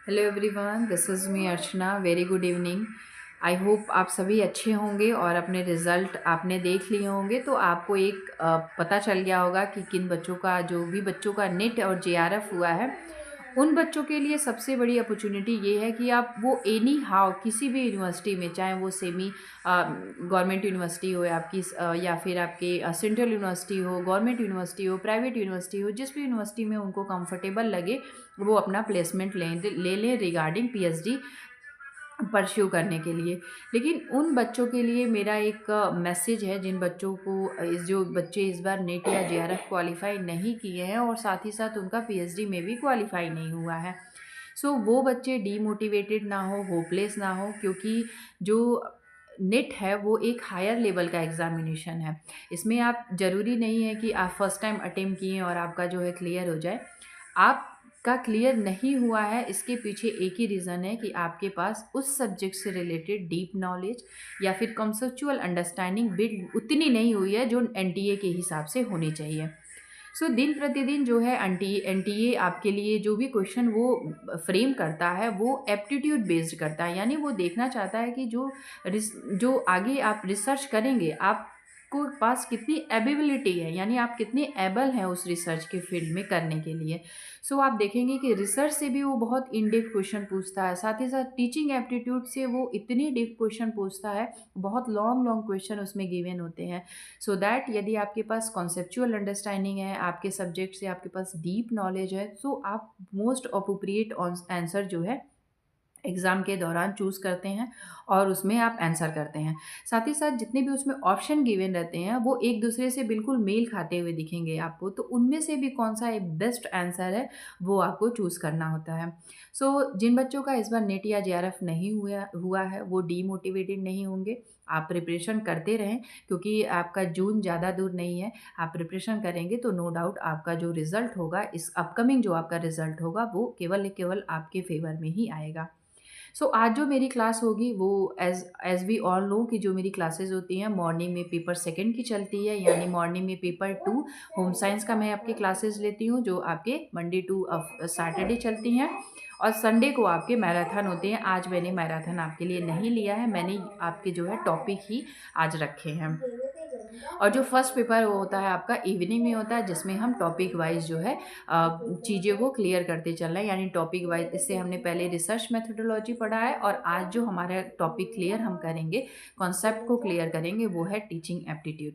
Hello everyone, this is me Archana. Very good evening. I hope आप सभी अच्छे होंगे और अपने रिज़ल्ट आपने देख लिए होंगे तो आपको एक पता चल गया होगा कि किन बच्चों का, जो भी बच्चों का नेट और जेआरएफ हुआ है, उन बच्चों के लिए सबसे बड़ी अपॉर्चुनिटी ये है कि आप वो एनी हाउ किसी भी यूनिवर्सिटी में, चाहे वो सेमी गवर्नमेंट यूनिवर्सिटी हो या फिर आपके सेंट्रल यूनिवर्सिटी हो, गवर्नमेंट यूनिवर्सिटी हो, प्राइवेट यूनिवर्सिटी हो, जिस भी यूनिवर्सिटी में उनको कंफर्टेबल लगे वो अपना प्लेसमेंट ले लें रिगार्डिंग पीएचडी परस्यू करने के लिए। लेकिन उन बच्चों के लिए मेरा एक मैसेज है, जिन बच्चों को जो बच्चे इस बार नेट या जेआरएफ क्वालिफाई नहीं किए हैं और साथ ही साथ उनका पीएचडी में भी क्वालिफाई नहीं हुआ है। सो वो बच्चे डीमोटिवेटेड ना हो, होपलेस ना हो, क्योंकि जो नेट है वो एक हायर लेवल का एग्जामिनेशन है। इसमें आप ज़रूरी नहीं है कि आप फर्स्ट टाइम अटेम्प्ट किए और आपका जो है क्लियर हो जाए। आपका क्लियर नहीं हुआ है, इसके पीछे एक ही रीज़न है कि आपके पास उस सब्जेक्ट से रिलेटेड डीप नॉलेज या फिर कंसेप्चुअल अंडरस्टैंडिंग बिल्ड उतनी नहीं हुई है जो एनटीए के हिसाब से होनी चाहिए। सो दिन प्रतिदिन जो है एनटीए आपके लिए जो भी क्वेश्चन वो फ्रेम करता है वो एप्टीट्यूड बेस्ड करता है, यानी वो देखना चाहता है कि जो आगे आप रिसर्च करेंगे आपको पास कितनी एबिलिटी है, यानी आप कितने एबल हैं उस रिसर्च के फील्ड में करने के लिए। सो आप देखेंगे कि रिसर्च से भी वो बहुत इन डेप्थ क्वेश्चन पूछता है, साथ ही साथ टीचिंग एप्टीट्यूड से वो इतनी डीप क्वेश्चन पूछता है, बहुत लॉन्ग लॉन्ग क्वेश्चन उसमें गिवन होते हैं। सो दैट यदि आपके पास कॉन्सेप्चुअल अंडरस्टैंडिंग है, आपके सब्जेक्ट से आपके पास डीप नॉलेज है, सो आप मोस्ट अप्रोप्रिएट आंसर जो है एग्ज़ाम के दौरान चूज़ करते हैं और उसमें आप आंसर करते हैं। साथ ही साथ जितने भी उसमें ऑप्शन गिवन रहते हैं वो एक दूसरे से बिल्कुल मेल खाते हुए दिखेंगे आपको, तो उनमें से भी कौन सा एक बेस्ट आंसर है वो आपको चूज़ करना होता है। सो जिन बच्चों का इस बार नेट या जेआरएफ नहीं हुआ हुआ है वो डीमोटिवेटेड नहीं होंगे। आप प्रिपरेशन करते रहें, क्योंकि आपका जून ज़्यादा दूर नहीं है। आप प्रिपरेशन करेंगे तो नो डाउट आपका जो रिज़ल्ट होगा, इस अपकमिंग जो आपका रिज़ल्ट होगा, वो केवल आपके फ़ेवर में ही आएगा। सो आज जो मेरी क्लास होगी वो as as we all know कि जो मेरी क्लासेस होती हैं मॉर्निंग में पेपर सेकंड की चलती है, यानी मॉर्निंग में पेपर 2 होम साइंस का मैं आपकी क्लासेस लेती हूँ, जो आपके मंडे टू सैटरडे चलती हैं, और संडे को आपके मैराथन होते हैं। आज मैंने मैराथन आपके लिए नहीं लिया है, मैंने आपके जो है टॉपिक ही आज रखे हैं। और जो फर्स्ट पेपर वो होता है आपका इवनिंग में होता है, जिसमें हम टॉपिक वाइज जो है चीज़ों को क्लियर करते चल रहे हैं, यानी टॉपिक वाइज। इससे हमने पहले रिसर्च मेथोडोलॉजी पढ़ा है और आज जो हमारा टॉपिक क्लियर हम करेंगे, कॉन्सेप्ट को क्लियर करेंगे, वो है टीचिंग एप्टीट्यूड।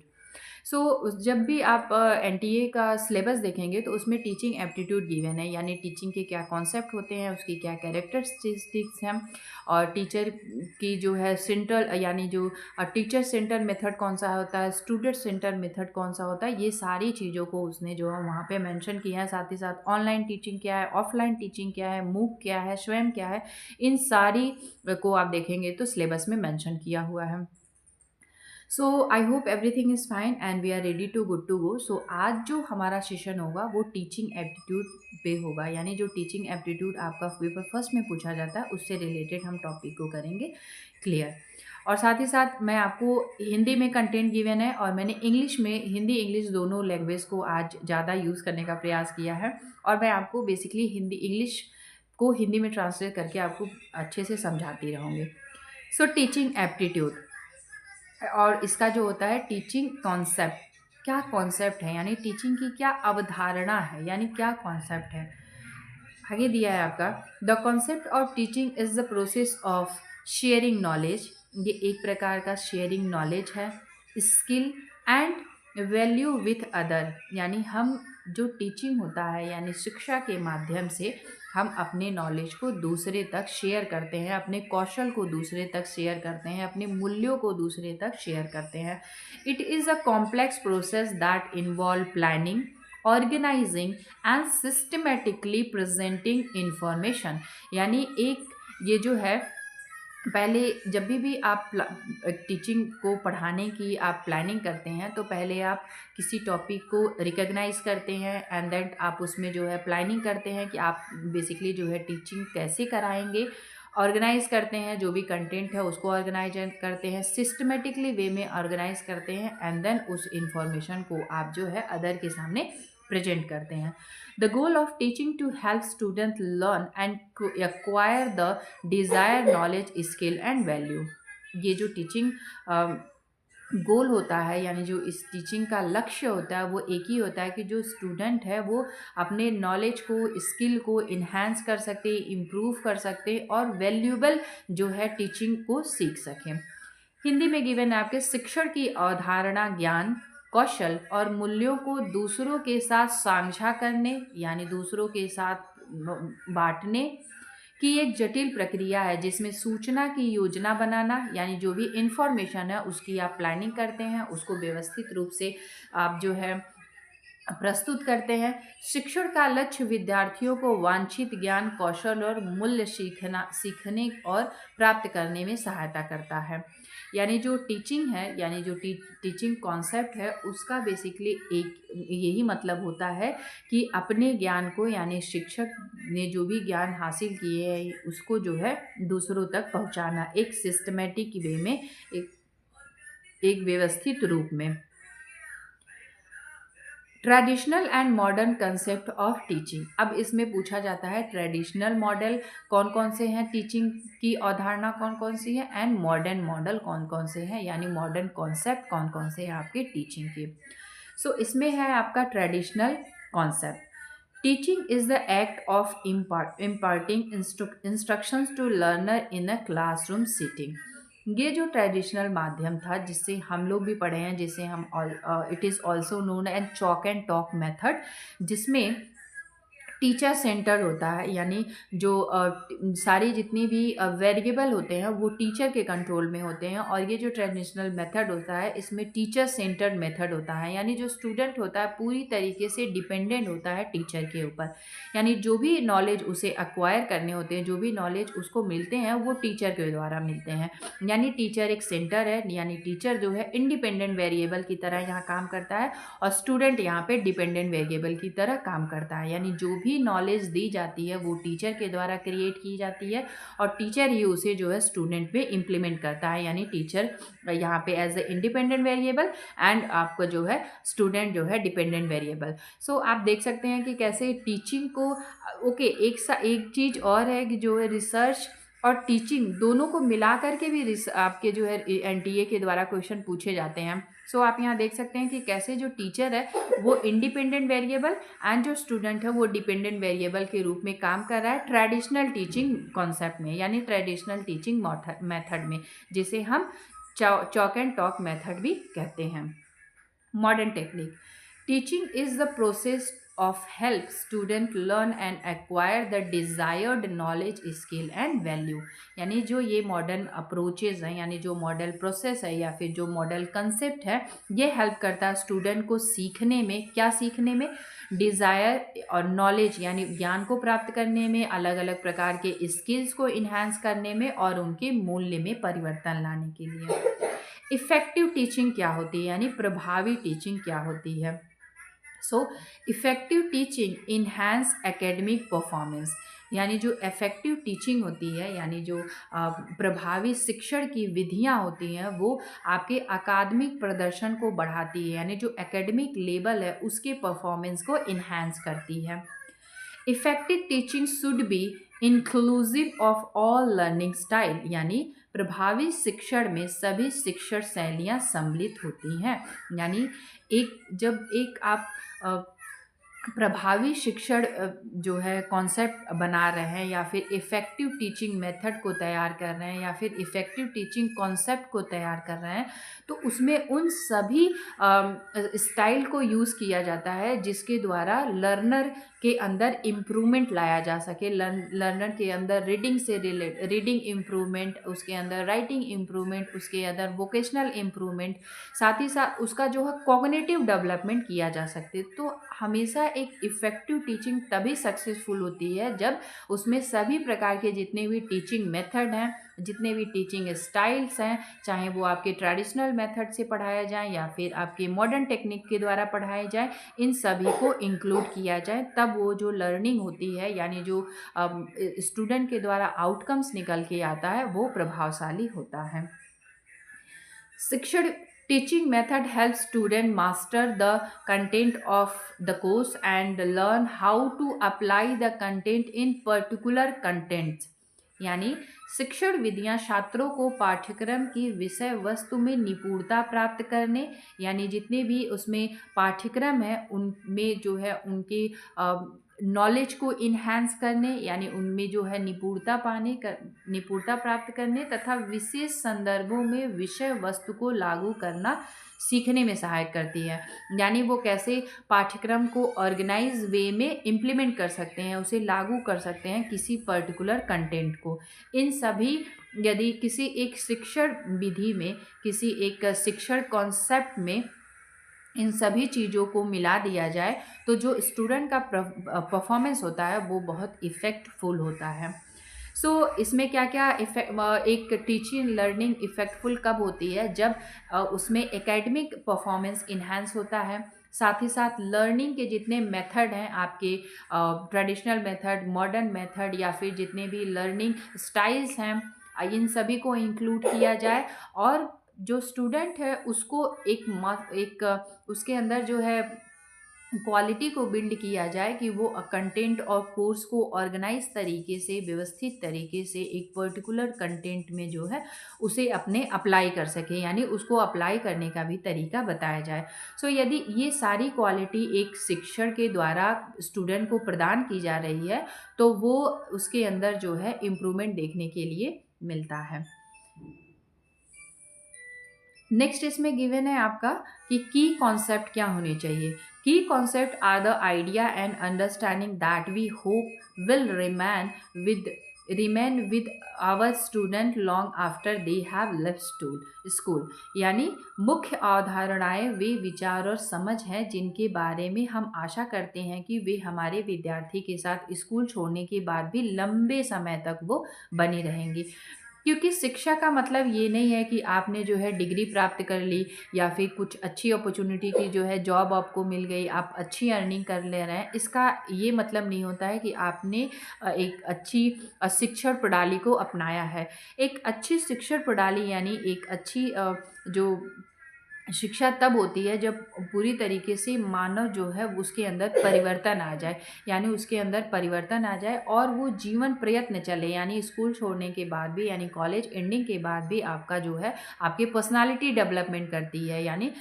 सो जब भी आप एनटीए का सिलेबस देखेंगे तो उसमें टीचिंग एप्टीट्यूड गिवन है, यानी टीचिंग के क्या कॉन्सेप्ट होते हैं, उसकी क्या कैरेक्टरिस्टिक्स हैं, और टीचर की जो है सेंट्रल, यानी जो टीचर सेंटर मेथड कौन सा होता है, स्टूडेंट सेंटर मेथड कौन सा होता है, ये सारी चीज़ों को उसने जो है वहाँ पे मेंशन किया है। साथ ही साथ ऑनलाइन टीचिंग क्या है, ऑफलाइन टीचिंग क्या है, मूक क्या है, स्वयं क्या है, इन सारी को आप देखेंगे तो सिलेबस में मेंशन किया हुआ है। So I hope everything is fine and we are ready to good to go. So आज जो हमारा सेशन होगा वो टीचिंग एप्टीट्यूड पे होगा, यानी जो टीचिंग एप्टीट्यूड आपका पेपर फर्स्ट में पूछा जाता है उससे रिलेटेड हम टॉपिक को करेंगे क्लियर। और साथ ही साथ मैं आपको हिंदी में कंटेंट गिवन है और मैंने इंग्लिश में, हिंदी इंग्लिश दोनों लैंग्वेज को आज ज़्यादा यूज़ करने का प्रयास किया है, और मैं आपको बेसिकली हिंदी इंग्लिश को हिंदी में ट्रांसलेट करके आपको अच्छे से समझाती रहूँगी। सो टीचिंग एप्टीट्यूड और इसका जो होता है टीचिंग कॉन्सेप्ट, क्या कॉन्सेप्ट है, यानी टीचिंग की क्या अवधारणा है, यानी क्या कॉन्सेप्ट है। आगे दिया है आपका, the concept of teaching is the process of sharing knowledge. ये एक प्रकार का शेयरिंग नॉलेज है, skill and value with other, यानी हम जो टीचिंग होता है, यानी शिक्षा के माध्यम से हम अपने नॉलेज को दूसरे तक शेयर करते हैं, अपने कौशल को दूसरे तक शेयर करते हैं, अपने मूल्यों को दूसरे तक शेयर करते हैं। It is a complex process that involve planning, organising and systematically presenting information, यानी एक ये जो है, पहले जब भी आप टीचिंग को पढ़ाने की आप प्लानिंग करते हैं तो पहले आप किसी टॉपिक को रिकॉग्नाइज करते हैं एंड देन आप उसमें जो है प्लानिंग करते हैं कि आप बेसिकली जो है टीचिंग कैसे कराएंगे, ऑर्गेनाइज करते हैं, जो भी कंटेंट है उसको ऑर्गेनाइज करते हैं, सिस्टमेटिकली वे में ऑर्गेनाइज करते हैं, एंड देन उस इंफॉर्मेशन को आप जो है अदर के सामने प्रेजेंट करते हैं। The goal of teaching to help student learn and acquire the desire knowledge skill and value. ये जो टीचिंग गोल होता है, यानी जो इस टीचिंग का लक्ष्य होता है, वो एक ही होता है कि जो स्टूडेंट है वो अपने नॉलेज को, स्किल को इन्हांस कर सके, इम्प्रूव कर सके और वैल्यूएबल जो है टीचिंग को सीख सकें। हिंदी में गिवन है आपके शिक्षण की अवधारणा ज्ञान, कौशल और मूल्यों को दूसरों के साथ साझा करने, यानी दूसरों के साथ बांटने की एक जटिल प्रक्रिया है, जिसमें सूचना की योजना बनाना, यानी जो भी इंफॉर्मेशन है उसकी आप प्लानिंग करते हैं, उसको व्यवस्थित रूप से आप जो है प्रस्तुत करते हैं। शिक्षण का लक्ष्य विद्यार्थियों को वांछित ज्ञान, कौशल और मूल्य सीखने और प्राप्त करने में सहायता करता है। यानी जो टीचिंग है, यानी जो टीचिंग कॉन्सेप्ट है, उसका बेसिकली एक यही मतलब होता है कि अपने ज्ञान को, यानी शिक्षक ने जो भी ज्ञान हासिल किए हैं उसको जो है दूसरों तक पहुंचाना, एक सिस्टमेटिक वे में, एक व्यवस्थित रूप में। Traditional and modern concept of teaching. अब इसमें पूछा जाता है ट्रेडिशनल मॉडल कौन कौन से हैं, टीचिंग की अवधारणा कौन कौन सी है, एंड मॉडर्न मॉडल कौन कौन से हैं, यानी मॉडर्न कॉन्सेप्ट कौन कौन से हैं आपके टीचिंग के। सो इसमें है आपका traditional concept. Teaching is the act of imparting instructions to learner in a classroom sitting. ये जो ट्रेडिशनल माध्यम था, जिससे हम लोग भी पढ़े हैं, जिसे हम it is also known as chalk and talk method, जिसमें टीचर सेंटर होता है, यानी जो सारी जितनी भी वेरिएबल होते हैं वो टीचर के कंट्रोल में होते हैं। और ये जो ट्रेडिशनल मेथड होता है, इसमें टीचर सेंटर्ड मेथड होता है, यानी जो स्टूडेंट होता है पूरी तरीके से डिपेंडेंट होता है टीचर के ऊपर, यानी जो भी नॉलेज उसे एक्वायर करने होते हैं, जो भी नॉलेज उसको मिलते हैं, वो टीचर के द्वारा मिलते हैं। यानी टीचर एक सेंटर है, यानी टीचर जो है इंडिपेंडेंट वेरिएबल की तरह यहाँ काम करता है और स्टूडेंट यहाँ पे डिपेंडेंट वेरिएबल की तरह काम करता है। यानी जो भी नॉलेज दी जाती है वो टीचर के द्वारा क्रिएट की जाती है और टीचर ही उसे जो है स्टूडेंट पे इम्प्लीमेंट करता है, यानी टीचर यहाँ पे as a independent variable and आपका जो है स्टूडेंट जो है डिपेंडेंट वेरिएबल। सो आप देख सकते हैं कि कैसे टीचिंग को एक चीज़ और है कि जो है रिसर्च और टीचिंग दोनों को मिला करके भी आपके जो है एनटीए के द्वारा क्वेश्चन पूछे जाते हैं। सो आप यहाँ देख सकते हैं कि कैसे जो टीचर है वो इंडिपेंडेंट वेरिएबल एंड जो स्टूडेंट है वो डिपेंडेंट वेरिएबल के रूप में काम कर रहा है ट्रेडिशनल टीचिंग कॉन्सेप्ट में, यानी ट्रेडिशनल टीचिंग मेथड में, जिसे हम चॉक एंड टॉक मेथड भी कहते हैं। Modern technique. Teaching is the process of help student learn and acquire the desired knowledge skill and value। यानी जो ये मॉडर्न अप्रोचेज हैं, यानी जो मॉडल प्रोसेस है या फिर जो मॉडल कंसेप्ट है, ये हेल्प करता है स्टूडेंट को सीखने में। क्या सीखने में? डिज़ायर और नॉलेज, यानी ज्ञान को प्राप्त करने में, अलग अलग प्रकार के स्किल्स को इन्हांस करने में और उनके मूल्य में परिवर्तन लाने के लिए। इफ़ेक्टिव टीचिंग क्या होती है, यानी प्रभावी टीचिंग क्या होती है? So effective teaching enhance academic performance. यानी जो इफ़ेक्टिव टीचिंग होती है, यानी जो प्रभावी शिक्षण की विधियां होती हैं, वो आपके अकादमिक प्रदर्शन को बढ़ाती है, यानी जो एकेडमिक लेवल है उसके परफॉर्मेंस को इन्हांस करती है। Effective teaching should be inclusive of all learning style. यानी प्रभावी शिक्षण में सभी शिक्षण शैलियाँ सम्मिलित होती हैं। यानी जब एक आप प्रभावी शिक्षण जो है कॉन्सेप्ट बना रहे हैं, या फिर इफ़ेक्टिव टीचिंग मेथड को तैयार कर रहे हैं, या फिर इफ़ेक्टिव टीचिंग कॉन्सेप्ट को तैयार कर रहे हैं, तो उसमें उन सभी स्टाइल को यूज़ किया जाता है जिसके द्वारा लर्नर के अंदर इम्प्रूवमेंट लाया जा सके। लर्नर के अंदर रीडिंग इम्प्रूवमेंट, उसके अंदर राइटिंग इम्प्रूवमेंट, उसके अंदर वोकेशनल इम्प्रूवमेंट, साथ ही साथ उसका जो है कॉग्निटिव डेवलपमेंट किया जा सकते। तो हमेशा एक इफ़ेक्टिव टीचिंग तभी सक्सेसफुल होती है जब उसमें सभी प्रकार के जितने भी टीचिंग मेथड हैं, जितने भी टीचिंग स्टाइल्स हैं, चाहे वो आपके ट्रेडिशनल मेथड से पढ़ाया जाए या फिर आपके मॉडर्न टेक्निक के द्वारा पढ़ाए जाए, इन सभी को इंक्लूड किया जाए, तब वो जो लर्निंग होती है, यानी जो स्टूडेंट के द्वारा आउटकम्स निकल के आता है, वो प्रभावशाली होता है। शिक्षण Teaching method helps student master the content of the course and learn how to apply the content in particular contents. यानी शिक्षण विधियां छात्रों को पाठ्यक्रम की विषय वस्तु में निपुणता प्राप्त करने, यानी जितने भी उसमें पाठ्यक्रम है उनमें जो है उनके नॉलेज को इन्हांस करने, यानी उनमें जो है निपुणता प्राप्त करने तथा विशेष संदर्भों में विषय वस्तु को लागू करना सीखने में सहायक करती है। यानी वो कैसे पाठ्यक्रम को ऑर्गेनाइज वे में इम्प्लीमेंट कर सकते हैं, उसे लागू कर सकते हैं किसी पर्टिकुलर कंटेंट को। इन सभी यदि किसी एक शिक्षण विधि में, किसी एक शिक्षण कॉन्सेप्ट में इन सभी चीज़ों को मिला दिया जाए तो जो स्टूडेंट का परफॉर्मेंस होता है वो बहुत इफ़ेक्टफुल होता है। इसमें क्या क्या एक टीचिंग लर्निंग इफ़ेक्टफुल कब होती है? जब उसमें एकेडमिक परफॉर्मेंस इन्हांस होता है, साथ ही साथ लर्निंग के जितने मेथड हैं आपके, ट्रेडिशनल मेथड, मॉडर्न मेथड या फिर जितने भी लर्निंग स्टाइल्स हैं, इन सभी को इंक्लूड किया जाए और जो स्टूडेंट है उसको एक उसके अंदर जो है क्वालिटी को बिल्ड किया जाए कि वो कंटेंट और कोर्स को ऑर्गेनाइज तरीके से, व्यवस्थित तरीके से एक पर्टिकुलर कंटेंट में जो है उसे अपने अप्लाई कर सके, यानी उसको अप्लाई करने का भी तरीका बताया जाए। यदि ये सारी क्वालिटी एक शिक्षण के द्वारा स्टूडेंट को प्रदान की जा रही है तो वो उसके अंदर जो है इम्प्रूवमेंट देखने के लिए मिलता है। नेक्स्ट इसमें गिवन है आपका कि की कॉन्सेप्ट क्या होने चाहिए। की concept are the idea and understanding that we hope will remain with our student long after they have left school. यानी मुख्य अवधारणाएं वे विचार और समझ हैं जिनके बारे में हम आशा करते हैं कि वे हमारे विद्यार्थी के साथ स्कूल छोड़ने के बाद भी लंबे समय तक वो बनी रहेंगी। क्योंकि शिक्षा का मतलब ये नहीं है कि आपने जो है डिग्री प्राप्त कर ली या फिर कुछ अच्छी अपॉर्चुनिटी की जो है जॉब आपको मिल गई, आप अच्छी अर्निंग कर ले रहे हैं, इसका ये मतलब नहीं होता है कि आपने एक अच्छी शिक्षण प्रणाली को अपनाया है। एक अच्छी शिक्षण प्रणाली यानी एक अच्छी जो शिक्षा तब होती है जब पूरी तरीके से मानव जो है उसके अंदर परिवर्तन आ जाए, यानी उसके अंदर परिवर्तन आ जाए और वो जीवन प्रयत्न चले, यानी स्कूल छोड़ने के बाद भी, यानी कॉलेज एंडिंग के बाद भी आपका जो है आपकी पर्सनालिटी डेवलपमेंट करती है। यानी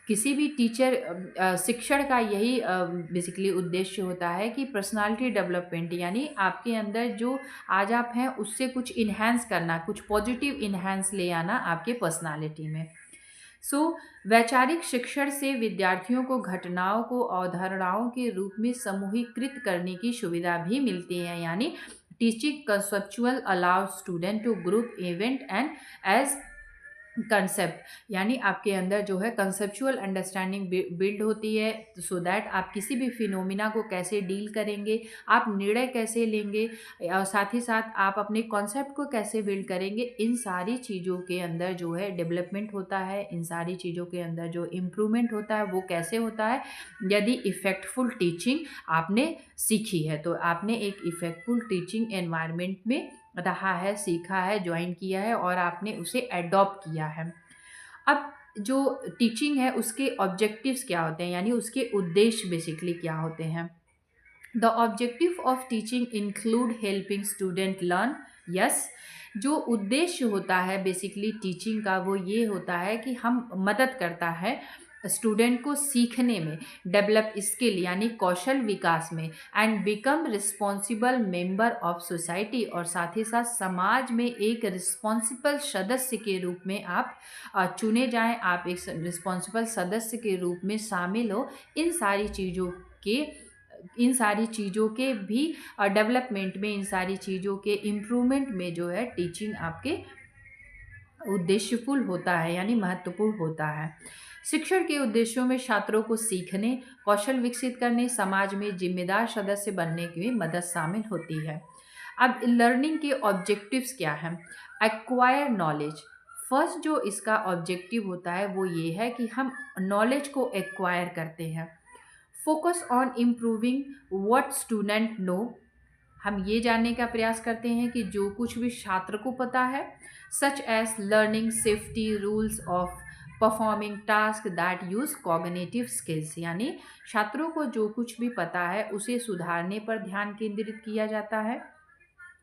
किसी भी टीचर शिक्षण का यही बेसिकली उद्देश्य होता है कि पर्सनालिटी डेवलपमेंट, यानी आपके अंदर जो आज आप हैं उससे कुछ इन्हांस करना, कुछ पॉजिटिव इन्हांस ले आना आपके पर्सनालिटी में। वैचारिक शिक्षण से विद्यार्थियों को घटनाओं को अवधारणाओं के रूप में समूहीकृत करने की सुविधा भी मिलती है। यानी teaching conceptual allow student to group event and as concept, यानी आपके अंदर जो है कंसेप्चुअल अंडरस्टैंडिंग बिल्ड होती है सो दैट आप किसी भी फिनोमिना को कैसे डील करेंगे, आप निर्णय कैसे लेंगे और साथ ही साथ आप अपने कॉन्सेप्ट को कैसे बिल्ड करेंगे, इन सारी चीज़ों के अंदर जो है डेवलपमेंट होता है, इन सारी चीज़ों के अंदर जो इम्प्रूवमेंट होता है वो कैसे होता है, यदि इफ़ेक्टफुल टीचिंग आपने सीखी है तो आपने एक इफ़ेक्टफुल टीचिंग एनवायरनमेंट में रहा है, सीखा है, ज्वाइन किया है और आपने उसे एडॉप्ट किया है। अब जो टीचिंग है उसके ऑब्जेक्टिव्स क्या होते हैं, यानी उसके उद्देश्य बेसिकली क्या होते हैं। The objective of teaching include helping student learn. Yes, जो उद्देश्य होता है बेसिकली टीचिंग का वो ये होता है कि हम मदद करता है स्टूडेंट को सीखने में, डेवलप स्किल यानी कौशल विकास में, and become responsible member of society, और साथ ही साथ समाज में एक रिस्पॉन्सिबल सदस्य के रूप में आप चुने जाएं, आप एक रिस्पॉन्सिबल सदस्य के रूप में शामिल हो। इन सारी चीज़ों के भी डेवलपमेंट में, इन सारी चीज़ों के इम्प्रूवमेंट में जो है टीचिंग आपके उद्देश्यफुल होता है, यानी महत्वपूर्ण होता है। शिक्षण के उद्देश्यों में छात्रों को सीखने, कौशल विकसित करने, समाज में जिम्मेदार सदस्य बनने की मदद शामिल होती है। अब लर्निंग के ऑब्जेक्टिव्स क्या हैं? Acquire knowledge. फर्स्ट जो इसका ऑब्जेक्टिव होता है वो ये है कि हम नॉलेज को एक्वायर करते हैं। Focus on improving what student know. हम ये जानने का प्रयास करते हैं कि जो कुछ भी छात्र को पता है, such as learning safety rules of performing task that use cognitive skills, यानी छात्रों को जो कुछ भी पता है उसे सुधारने पर ध्यान केंद्रित किया जाता है।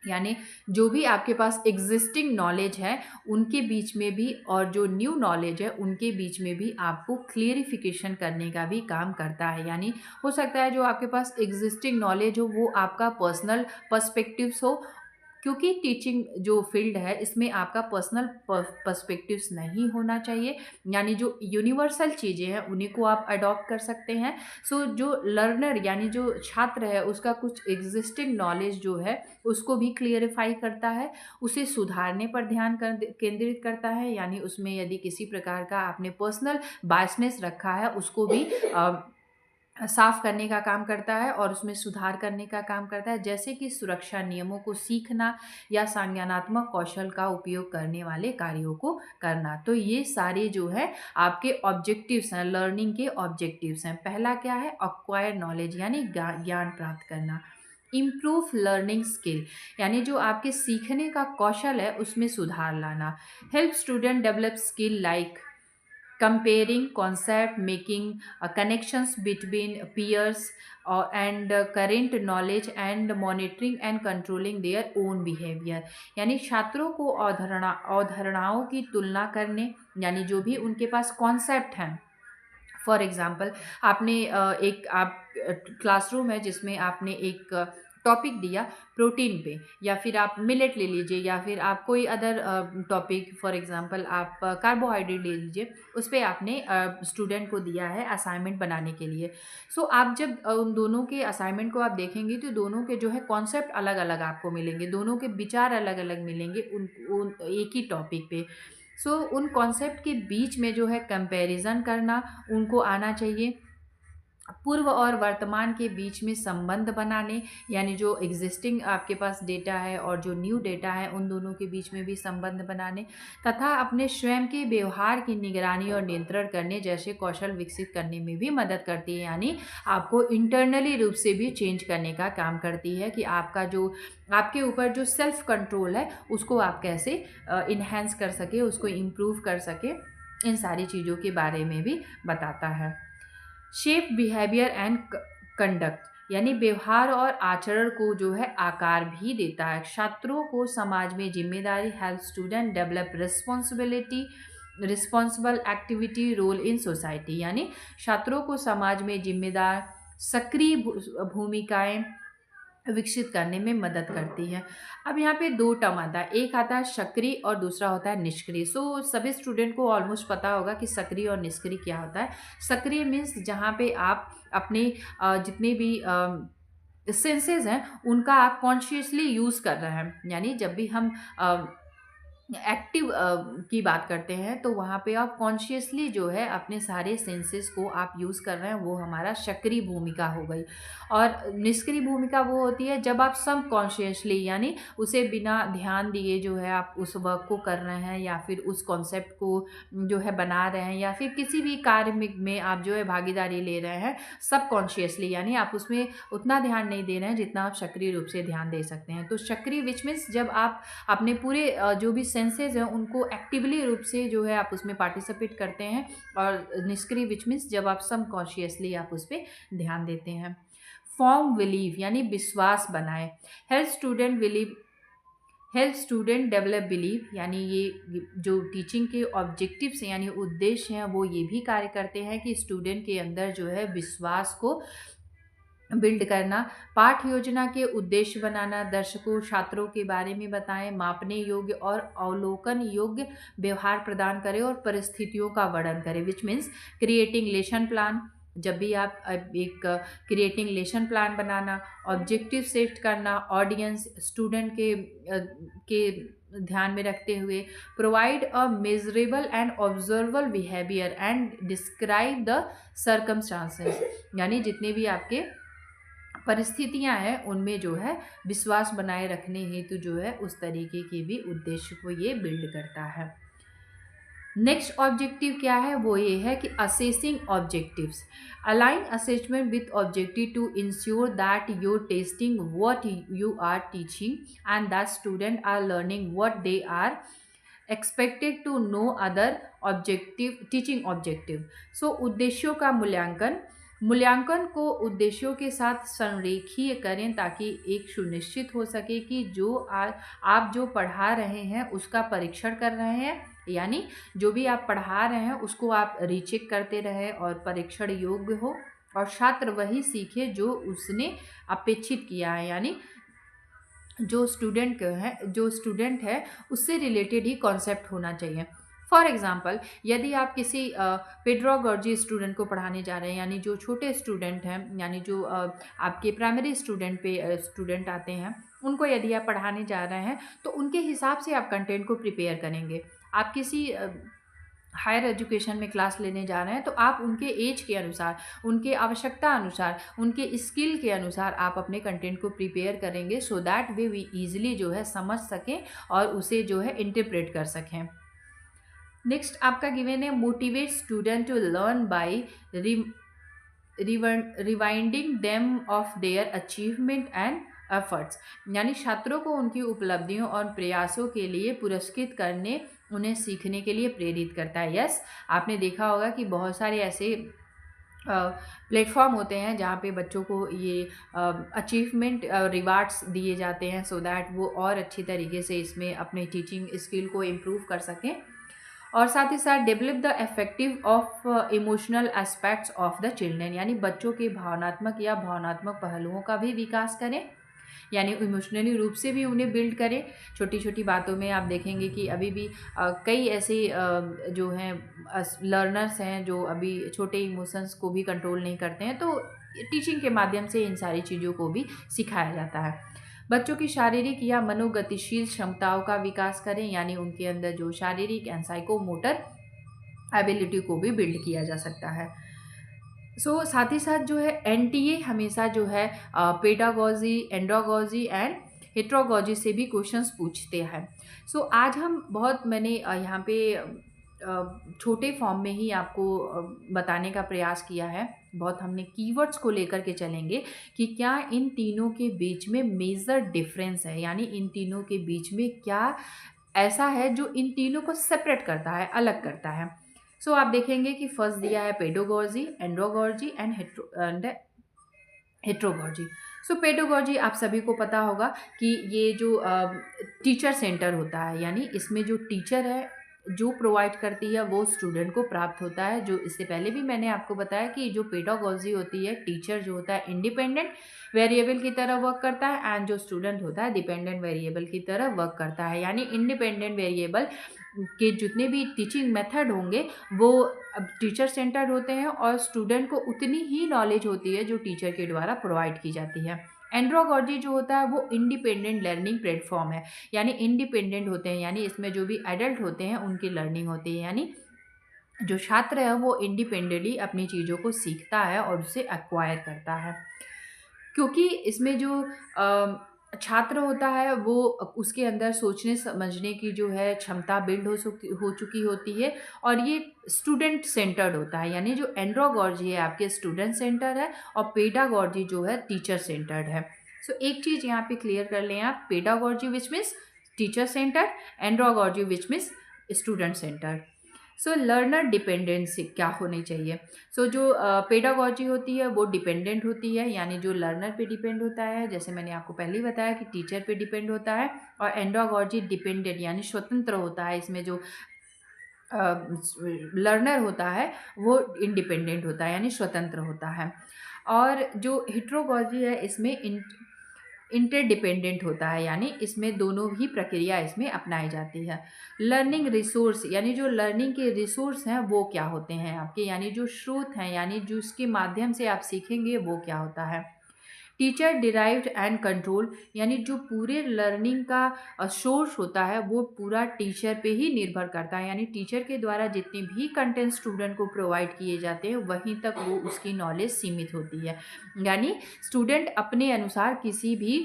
यानी जो भी आपके पास एग्जिस्टिंग नॉलेज है उनके बीच में भी और जो न्यू नॉलेज है उनके बीच में भी आपको क्लियरिफिकेशन करने का भी काम करता है। यानी हो सकता है जो आपके पास एग्जिस्टिंग नॉलेज हो वो आपका पर्सनल पर्सपेक्टिव्स हो, क्योंकि टीचिंग जो फील्ड है इसमें आपका पर्सनल पर्सपेक्टिव्स नहीं होना चाहिए, यानी जो यूनिवर्सल चीज़ें हैं उन्हीं को आप अडॉप्ट कर सकते हैं। सो जो लर्नर यानी जो छात्र है उसका कुछ एग्जिस्टिंग नॉलेज जो है उसको भी क्लियरिफाई करता है, उसे सुधारने पर ध्यान केंद्रित करता है, यानी उसमें यदि किसी प्रकार का आपने पर्सनल बायसनेस रखा है उसको भी साफ करने का काम करता है और उसमें सुधार करने का काम करता है, जैसे कि सुरक्षा नियमों को सीखना या संज्ञानात्मक कौशल का उपयोग करने वाले कार्यों को करना। तो ये सारे जो है आपके ऑब्जेक्टिव्स हैं, लर्निंग के ऑब्जेक्टिव्स हैं। पहला क्या है? अक्वायर नॉलेज यानी ज्ञान प्राप्त करना। इम्प्रूव लर्निंग स्किल यानी जो आपके सीखने का कौशल है उसमें सुधार लाना। Help student develop skill like comparing concept, making connections between peers and current knowledge and monitoring and controlling their own behavior। यानी छात्रों को अवधारणाओं की तुलना करने, यानी जो भी उनके पास कॉन्सेप्ट हैं। फॉर एग्ज़ाम्पल आपने एक आप क्लासरूम है जिसमें आपने एक टॉपिक दिया प्रोटीन पे, या फिर आप मिलेट ले लीजिए, या फिर आप कोई अदर टॉपिक फॉर एग्ज़ाम्पल आप कार्बोहाइड्रेट ले लीजिए, उस पर आपने स्टूडेंट को दिया है असाइनमेंट बनाने के लिए। सो आप जब उन दोनों के असाइनमेंट को आप देखेंगे तो दोनों के जो है कॉन्सेप्ट अलग अलग आपको मिलेंगे, दोनों के विचार अलग अलग मिलेंगे उन एक ही टॉपिक पे। सो उन कॉन्सेप्ट के बीच में जो है कंपैरिजन करना उनको आना चाहिए। पूर्व और वर्तमान के बीच में संबंध बनाने, यानी जो एग्जिस्टिंग आपके पास डेटा है और जो न्यू डेटा है उन दोनों के बीच में भी संबंध बनाने, तथा अपने स्वयं के व्यवहार की निगरानी और नियंत्रण करने जैसे कौशल विकसित करने में भी मदद करती है। यानी आपको इंटरनली रूप से भी चेंज करने का काम करती है कि आपका जो आपके ऊपर जो सेल्फ कंट्रोल है उसको आप कैसे इन्हेंस कर सके, उसको इम्प्रूव कर सके, इन सारी चीज़ों के बारे में भी बताता है। शेप बिहेवियर एंड कंडक्ट यानी व्यवहार और आचरण को जो है आकार भी देता है। छात्रों को समाज में जिम्मेदारी, help student develop responsible activity role in society, यानी छात्रों को समाज में जिम्मेदार सक्रिय भूमिकाएं विकसित करने में मदद करती है। अब यहाँ पे दो टर्म आता है, एक आता है सक्रिय और दूसरा होता है निष्क्रिय। सो सभी स्टूडेंट को ऑलमोस्ट पता होगा कि सक्रिय और निष्क्रिय क्या होता है। सक्रिय मीन्स जहाँ पे आप अपने जितने भी सेंसेस हैं उनका आप कॉन्शियसली यूज़ कर रहे हैं, यानी जब भी हम एक्टिव की बात करते हैं तो वहाँ पे आप कॉन्शियसली जो है अपने सारे सेंसेस को आप यूज़ कर रहे हैं, वो हमारा सक्रिय भूमिका हो गई। और निष्क्रिय भूमिका वो होती है जब आप सब कॉन्शियसली यानी उसे बिना ध्यान दिए जो है आप उस वर्क को कर रहे हैं, या फिर उस कॉन्सेप्ट को जो है बना रहे हैं, या फिर किसी भी कार्य में आप जो है भागीदारी ले रहे हैं सब कॉन्शियसली, यानी आप उसमें उतना ध्यान नहीं दे रहे हैं जितना आप सक्रिय रूप से ध्यान दे सकते हैं। तो सक्रिय विच मीन्स जब आप अपने पूरे जो भी सेंसेस हैं उनको एक्टिवली रूप से जो है आप उसमें पार्टिसिपेट करते हैं, और निष्क्रिय विच मीन्स जब आप सब कॉन्शियसली आप उस पर ध्यान देते हैं। फॉर्म बिलीव यानी विश्वास बनाए। हेल्प स्टूडेंट डेवलप बिलीव यानी ये जो टीचिंग के ऑब्जेक्टिव्स हैं यानी उद्देश्य हैं वो ये भी कार्य करते हैं कि स्टूडेंट के अंदर जो है विश्वास को बिल्ड करना, पाठ योजना के उद्देश्य बनाना, दर्शकों छात्रों के बारे में बताएं, मापने योग्य और अवलोकन योग्य व्यवहार प्रदान करें और परिस्थितियों का वर्णन करें। Which means creating lesson plan, जब भी आप एक क्रिएटिंग लेसन प्लान बनाना, ऑब्जेक्टिव सेट करना, ऑडियंस स्टूडेंट के ध्यान में रखते हुए, provide a measurable and observable behaviour and describe the circumstances, यानी जितने भी आपके परिस्थितियां हैं उनमें जो है विश्वास बनाए रखने हेतु जो है उस तरीके के भी उद्देश्य को ये बिल्ड करता है। नेक्स्ट ऑब्जेक्टिव क्या है? वो ये है कि assessing objectives, align assessment with objective to ensure that your testing what you are teaching and that student are learning what they are expected to know other objective teaching objective. So उद्देश्यों का मूल्यांकन, मूल्यांकन को उद्देश्यों के साथ संरेखीय करें ताकि एक सुनिश्चित हो सके कि जो आप जो पढ़ा रहे हैं उसका परीक्षण कर रहे हैं, यानी जो भी आप पढ़ा रहे हैं उसको आप रीचेक करते रहें और परीक्षण योग्य हो, और छात्र वही सीखे जो उसने अपेक्षित किया है, यानी जो स्टूडेंट है उससे रिलेटेड ही कॉन्सेप्ट होना चाहिए। फॉर एग्ज़ाम्पल, यदि आप किसी पेड्रागॉजी स्टूडेंट को पढ़ाने जा रहे हैं, यानी जो छोटे स्टूडेंट हैं, यानी जो आपके प्राइमरी स्टूडेंट आते हैं, उनको यदि आप पढ़ाने जा रहे हैं तो उनके हिसाब से आप कंटेंट को प्रिपेयर करेंगे। आप किसी हायर एजुकेशन में क्लास लेने जा रहे हैं तो आप उनके एज के अनुसार, उनके आवश्यकता अनुसार, उनके स्किल के अनुसार आप अपने कंटेंट को प्रिपेयर करेंगे, सो दैट वे ईजिली जो है समझ सकें और उसे जो है इंटरप्रेट कर सकें। नेक्स्ट आपका गिवन है motivate student to learn by rewinding them of their achievement and efforts, यानी छात्रों को उनकी उपलब्धियों और प्रयासों के लिए पुरस्कृत करने, उन्हें सीखने के लिए प्रेरित करता है। यस, आपने देखा होगा कि बहुत सारे ऐसे प्लेटफॉर्म होते हैं जहाँ पे बच्चों को ये अचीवमेंट रिवार्ड्स दिए जाते हैं, सो दैट वो और अच्छी तरीके से इसमें अपने टीचिंग स्किल को इम्प्रूव कर सकें। और साथ ही साथ develop the effective of emotional aspects of the children, यानी बच्चों के भावनात्मक पहलुओं का भी विकास करें, यानी इमोशनली रूप से भी उन्हें बिल्ड करें। छोटी छोटी बातों में आप देखेंगे कि अभी भी कई ऐसे जो हैं लर्नर्स हैं जो अभी छोटे इमोशंस को भी कंट्रोल नहीं करते हैं, तो टीचिंग के माध्यम से इन सारी चीज़ों को भी सिखाया जाता है। बच्चों की शारीरिक या मनोगतिशील क्षमताओं का विकास करें, यानी उनके अंदर जो शारीरिक एंड साइकोमोटर एबिलिटी को भी बिल्ड किया जा सकता है। साथ ही साथ जो है एनटीए हमेशा जो है पेडागॉजी, एंड्रोगॉजी एंड हेट्रोगॉजी से भी क्वेश्चंस पूछते हैं। आज हम मैंने यहाँ पे छोटे फॉर्म में ही आपको बताने का प्रयास किया है। बहुत हमने कीवर्ड्स को लेकर के चलेंगे कि क्या इन तीनों के बीच में मेजर डिफरेंस है, यानी इन तीनों के बीच में क्या ऐसा है जो इन तीनों को सेपरेट करता है, अलग करता है। आप देखेंगे कि फर्स्ट दिया है पेडागॉजी, एंड्रोगॉजी एंड हेट्रोगॉजी। पेडागॉजी आप सभी को पता होगा कि ये जो टीचर सेंटर होता है, यानी इसमें जो टीचर है जो प्रोवाइड करती है वो स्टूडेंट को प्राप्त होता है। जो इससे पहले भी मैंने आपको बताया कि जो पेडागॉजी होती है, टीचर जो होता है इंडिपेंडेंट वेरिएबल की तरह वर्क करता है, एंड जो स्टूडेंट होता है डिपेंडेंट वेरिएबल की तरह वर्क करता है। यानी इंडिपेंडेंट वेरिएबल के जितने भी टीचिंग मेथड होंगे वो अब टीचर सेंटर्ड होते हैं और स्टूडेंट को उतनी ही नॉलेज होती है जो टीचर के द्वारा प्रोवाइड की जाती है। एंड्रोगॉजी जो होता है वो इंडिपेंडेंट लर्निंग प्लेटफॉर्म है, यानी इंडिपेंडेंट होते हैं, यानी इसमें जो भी एडल्ट होते हैं उनकी लर्निंग होती है, यानी जो छात्र है वो इंडिपेंडेंटली अपनी चीज़ों को सीखता है और उसे एक्वायर करता है। क्योंकि इसमें जो छात्र होता है वो उसके अंदर सोचने समझने की जो है क्षमता बिल्ड हो चुकी होती है, और ये स्टूडेंट सेंटर्ड होता है। यानी जो एंड्रोगॉजी है आपके स्टूडेंट सेंटर है और पेडागॉजी जो है टीचर सेंटर्ड है। एक चीज़ यहाँ पे क्लियर कर लें आप, pedagogy which means teacher centred, andragogy which means student centred. Learner dependency क्या होनी चाहिए? जो पेडागॉजी होती है वो डिपेंडेंट होती है, यानी जो लर्नर पे डिपेंड होता है, जैसे मैंने आपको पहले ही बताया कि टीचर पे डिपेंड होता है। और एंड्रोगॉजी डिपेंडेंट यानी स्वतंत्र होता है, इसमें जो लर्नर होता है वो इंडिपेंडेंट होता है यानी स्वतंत्र होता है। और जो हेट्रोगॉजी है इसमें इंटरडिपेंडेंट होता है, यानी इसमें दोनों ही प्रक्रिया इसमें अपनाई जाती है। लर्निंग रिसोर्स, यानी जो लर्निंग के रिसोर्स हैं वो क्या होते हैं आपके, यानी जो स्रोत हैं, यानी जो उसके माध्यम से आप सीखेंगे वो क्या होता है। टीचर डिराइव्ड एंड कंट्रोल, यानी जो पूरे लर्निंग का सोर्स होता है वो पूरा टीचर पे ही निर्भर करता है, यानी टीचर के द्वारा जितने भी कंटेंट स्टूडेंट को प्रोवाइड किए जाते हैं वहीं तक वो उसकी नॉलेज सीमित होती है। यानी स्टूडेंट अपने अनुसार किसी भी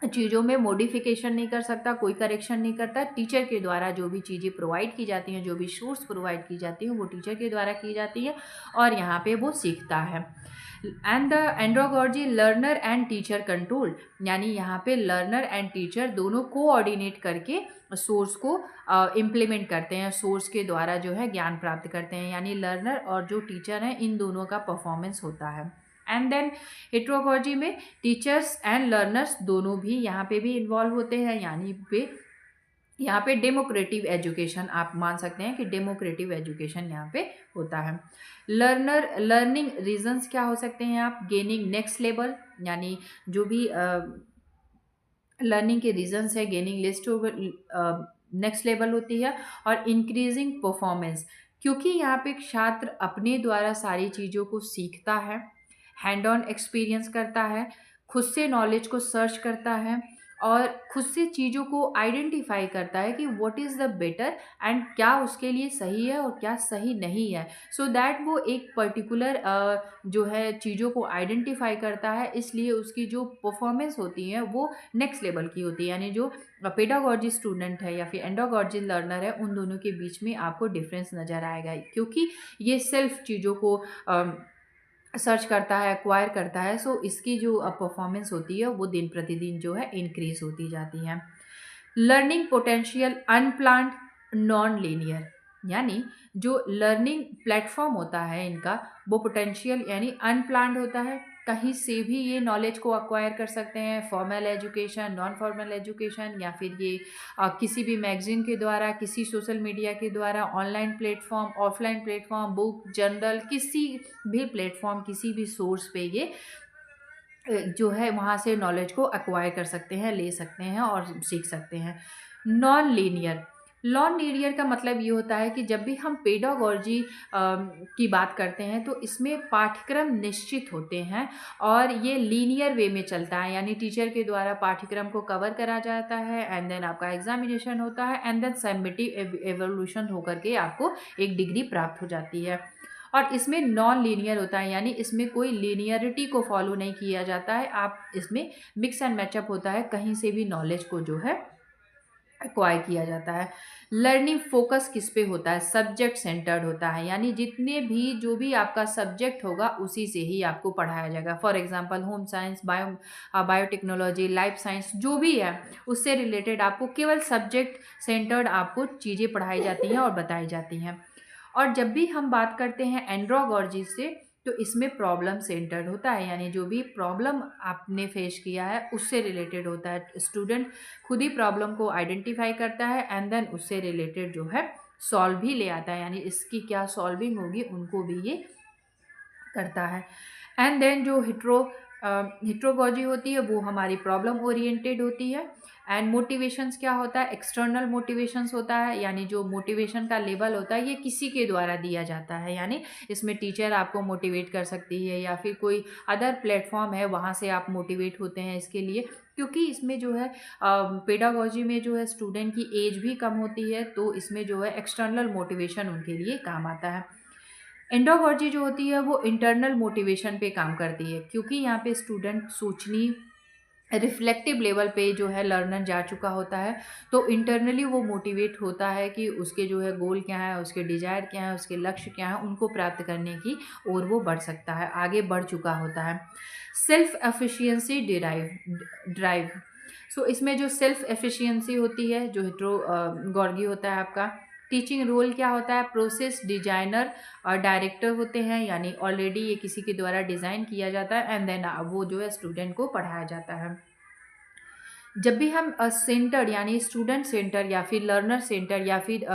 चीज़ों में मॉडिफिकेशन नहीं कर सकता, कोई करेक्शन नहीं करता। टीचर के द्वारा जो भी चीज़ें प्रोवाइड की जाती हैं, जो भी सोर्स प्रोवाइड की जाती हैं, वो टीचर के द्वारा की जाती है और यहाँ पे वो सीखता है। And the andragogy learner and teacher control, यानी यहाँ पे लर्नर एंड टीचर दोनों कोऑर्डिनेट करके सोर्स को इम्प्लीमेंट करते हैं, सोर्स के द्वारा जो है ज्ञान प्राप्त करते हैं, यानी लर्नर और जो टीचर हैं इन दोनों का परफॉर्मेंस होता है। एंड देन हेट्रोगॉर्जी में टीचर्स एंड लर्नर्स दोनों भी यहाँ पे भी इन्वॉल्व होते हैं, यानी पे यहाँ पे डेमोक्रेटिव एजुकेशन आप मान सकते हैं कि डेमोक्रेटिव एजुकेशन यहाँ पे होता है। लर्निंग रीजंस क्या हो सकते हैं आप, गेनिंग नेक्स्ट लेवल, यानी जो भी लर्निंग के रीजंस है, गेनिंग लिस्ट नेक्स्ट लेवल होती है, और इंक्रीजिंग परफॉर्मेंस, क्योंकि यहाँ पे छात्र अपने द्वारा सारी चीज़ों को सीखता है, हैंड ऑन एक्सपीरियंस करता है, खुद से नॉलेज को सर्च करता है और खुद से चीज़ों को आइडेंटिफाई करता है कि what is the better and क्या उसके लिए सही है और क्या सही नहीं है, सो दैट वो एक पर्टिकुलर जो है चीज़ों को आइडेंटिफाई करता है, इसलिए उसकी जो परफॉर्मेंस होती है वो नेक्स्ट लेवल की होती है। यानी जो पेडागॉजी स्टूडेंट है या फिर एंडोगॉजी लर्नर है, उन दोनों के बीच में आपको डिफरेंस नज़र आएगा, क्योंकि ये सेल्फ चीज़ों को सर्च करता है, एक्वायर करता है, सो इसकी जो परफॉर्मेंस होती है वो दिन प्रतिदिन जो है इंक्रीज होती जाती है। Learning potential unplanned non linear, यानी जो लर्निंग प्लेटफॉर्म होता है इनका, वो पोटेंशियल यानी अनप्लान्ड होता है, कहीं से भी ये नॉलेज को अक्वायर कर सकते हैं, formal education, non formal education, या फिर ये किसी भी मैगजीन के द्वारा, किसी सोशल मीडिया के द्वारा, online platform, offline platform, book, journal, किसी भी प्लेटफॉर्म, किसी भी सोर्स पे ये जो है वहाँ से नॉलेज को एक्वायर कर सकते हैं, ले सकते हैं और सीख सकते हैं। नॉन लीनियर का मतलब ये होता है कि जब भी हम पेडागॉजी की बात करते हैं तो इसमें पाठ्यक्रम निश्चित होते हैं और ये लीनियर वे में चलता है, यानी टीचर के द्वारा पाठ्यक्रम को कवर करा जाता है एंड देन आपका एग्जामिनेशन होता है एंड देन समेटिव एवोल्यूशन होकर के आपको एक डिग्री प्राप्त हो जाती है। और इसमें नॉन लीनियर होता है, यानी इसमें कोई लीनियरिटी को फॉलो नहीं किया जाता है, आप इसमें मिक्स एंड मैचअप होता है, कहीं से भी नॉलेज को जो है एक्वायर किया जाता है। लर्निंग फोकस किस पे होता है, सब्जेक्ट सेंटर्ड होता है, यानी जितने भी जो भी आपका सब्जेक्ट होगा उसी से ही आपको पढ़ाया जाएगा। For example home science, biotechnology, life science, जो भी है उससे रिलेटेड आपको केवल सब्जेक्ट सेंटर्ड आपको चीज़ें पढ़ाई जाती हैं और बताई जाती हैं। और जब भी हम बात करते हैं एंड्रोगॉर्जी से, तो इसमें प्रॉब्लम सेंटर्ड होता है, यानी जो भी प्रॉब्लम आपने फेस किया है उससे रिलेटेड होता है। स्टूडेंट खुद ही प्रॉब्लम को आइडेंटिफाई करता है एंड देन उससे रिलेटेड जो है सॉल्व भी ले आता है, यानी इसकी क्या सॉल्विंग होगी उनको भी ये करता है। एंड देन जो हिट्रोगॉजी होती है वो हमारी प्रॉब्लम ओरिएंटेड होती है। एंड मोटिवेशंस क्या होता है, एक्सटर्नल मोटिवेशंस होता है, यानी जो मोटिवेशन का लेवल होता है ये किसी के द्वारा दिया जाता है, यानी इसमें टीचर आपको मोटिवेट कर सकती है या फिर कोई अदर प्लेटफॉर्म है वहाँ से आप मोटिवेट होते हैं इसके लिए, क्योंकि इसमें जो है पेडागॉजी में जो है स्टूडेंट की एज भी कम होती है, तो इसमें जो है एक्सटर्नल मोटिवेशन उनके लिए काम आता है। एंडोगॉर्जी जो होती है वो इंटरनल मोटिवेशन पे काम करती है, क्योंकि यहाँ पे स्टूडेंट सोचनी रिफ्लेक्टिव लेवल पे जो है लर्नर जा चुका होता है, तो इंटरनली वो मोटिवेट होता है कि उसके जो है गोल क्या है, उसके डिजायर क्या है, उसके लक्ष्य क्या है, उनको प्राप्त करने की और वो बढ़ सकता है, आगे बढ़ चुका होता है। सेल्फ एफिशिएंसी ड्राइव, सो इसमें जो सेल्फ एफिशिएंसी होती है, जो हेट्रोगॉर्गी होता है आपका, टीचिंग रोल क्या होता है, प्रोसेस डिजाइनर और डायरेक्टर होते हैं, यानी ऑलरेडी ये किसी के द्वारा डिज़ाइन किया जाता है एंड देन वो जो है स्टूडेंट को पढ़ाया जाता है। जब भी हम सेंटर यानी स्टूडेंट सेंटर या फिर लर्नर सेंटर या फिर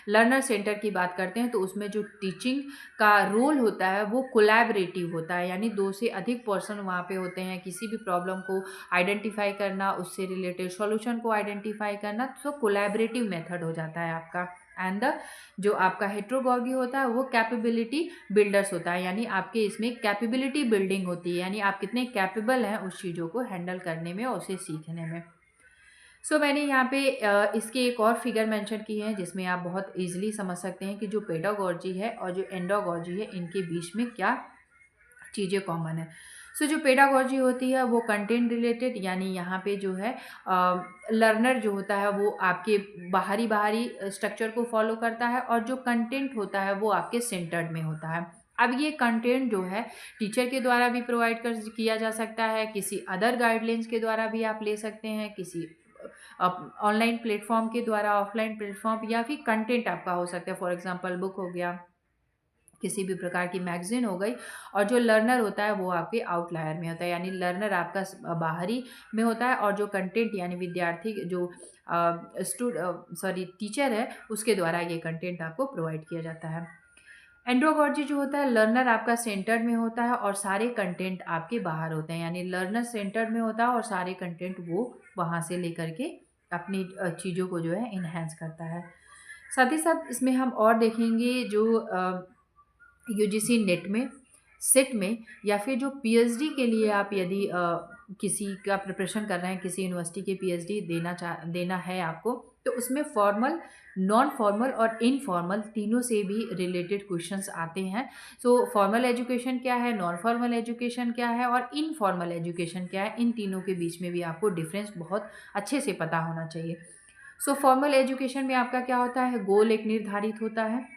लर्नर सेंटर की बात करते हैं, तो उसमें जो टीचिंग का रोल होता है वो कोलैबोरेटिव होता है, यानी 2 से अधिक पर्सन वहाँ पे होते हैं, किसी भी प्रॉब्लम को आइडेंटिफाई करना, उससे रिलेटेड सॉल्यूशन को आइडेंटिफाई करना, तो कोलैबोरेटिव मेथड हो जाता है आपका। एंड द जो आपका हेट्रोगॉर्गी होता है वो कैपेबिलिटी बिल्डर्स होता है, यानी आपके इसमें कैपेबिलिटी बिल्डिंग होती है, यानी आप कितने कैपेबल हैं उस चीज़ों को हैंडल करने में और उसे सीखने में। सो मैंने यहाँ पे इसके एक और फिगर मेंशन की है जिसमें आप बहुत इजीली समझ सकते हैं कि जो पेडागॉर्जी है और जो एंडोगॉर्जी है इनके बीच में क्या चीज़ें कॉमन है। सो जो पेडागोजी होती है वो कंटेंट रिलेटेड, यानी यहाँ पे जो है लर्नर जो होता है वो आपके बाहरी स्ट्रक्चर को फॉलो करता है, और जो कंटेंट होता है वो आपके सेंटर्ड में होता है। अब ये कंटेंट जो है टीचर के द्वारा भी प्रोवाइड कर किया जा सकता है, किसी अदर गाइडलाइंस के द्वारा भी आप ले सकते हैं, किसी ऑनलाइन प्लेटफॉर्म के द्वारा, ऑफलाइन प्लेटफॉर्म, या फिर कंटेंट आपका हो सकता है, फॉर एग्जांपल बुक हो गया, किसी भी प्रकार की मैगजीन हो गई। और जो लर्नर होता है वो आपके आउटलायर में होता है, यानी लर्नर आपका बाहरी में होता है, और जो कंटेंट यानी विद्यार्थी जो टीचर है उसके द्वारा ये कंटेंट आपको प्रोवाइड किया जाता है। एंड्रोगॉर्जी जो होता है, लर्नर आपका सेंटर में होता है और सारे कंटेंट आपके बाहर होते हैं, यानी लर्नर सेंटर में होता है और सारे कंटेंट वो वहाँ से लेकर के अपनी चीज़ों को जो है इन्हेंस करता है। साथ ही साथ इसमें हम और देखेंगे जो यूजीसी नेट में, सेट में, या फिर जो पीएचडी के लिए आप यदि किसी का प्रिपरेशन कर रहे हैं, किसी यूनिवर्सिटी के पीएचडी देना है आपको, तो उसमें फॉर्मल, नॉन फॉर्मल और इनफॉर्मल तीनों से भी रिलेटेड क्वेश्चंस आते हैं। सो फॉर्मल एजुकेशन क्या है, नॉन फॉर्मल एजुकेशन क्या है और इनफॉर्मल एजुकेशन क्या है, इन तीनों के बीच में भी आपको डिफरेंस बहुत अच्छे से पता होना चाहिए। सो फॉर्मल एजुकेशन में आपका क्या होता है, गोल एक निर्धारित होता है,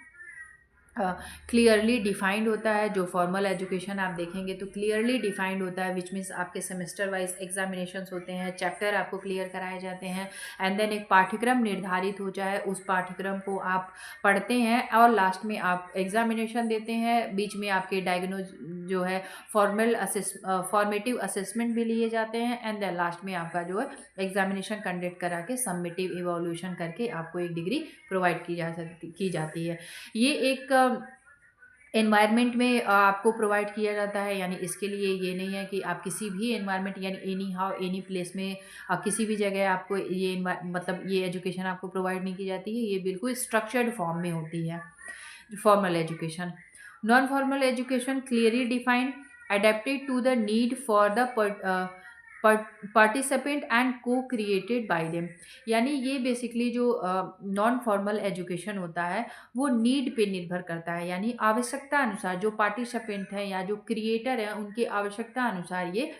क्लियरली डिफाइंड होता है। जो फॉर्मल एजुकेशन आप देखेंगे तो क्लियरली डिफाइंड होता है, विच मीन्स आपके सेमेस्टर वाइज एग्जामिनेशंस होते हैं, चैप्टर आपको क्लियर कराए जाते हैं, एंड देन एक पाठ्यक्रम निर्धारित हो जाए, उस पाठ्यक्रम को आप पढ़ते हैं और लास्ट में आप एग्जामिनेशन देते हैं। बीच में आपके डायग्नोज जो है फॉर्मेटिव असेसमेंट भी लिए जाते हैं, एंड देन लास्ट में आपका जो है एग्जामिनेशन कंडक्ट करा के सबमिटिव इवोल्यूशन करके आपको एक डिग्री प्रोवाइड की जाती है। ये एक एनवायरनमेंट में आपको प्रोवाइड किया जाता है, यानी इसके लिए ये नहीं है कि आप किसी भी एनवायरनमेंट यानी एनी हाउ एनी प्लेस में किसी भी जगह आपको ये मतलब ये एजुकेशन आपको प्रोवाइड नहीं की जाती है, ये बिल्कुल स्ट्रक्चर्ड फॉर्म में होती है formal education. Non formal education clearly defined, adapted to the need for the participant and co created by them, यानी ये बेसिकली जो नॉन फॉर्मल एजुकेशन होता है वो नीड पे निर्भर करता है, यानी आवश्यकता अनुसार जो पार्टिसिपेंट हैं या जो क्रिएटर हैं उनकी आवश्यकता अनुसार ये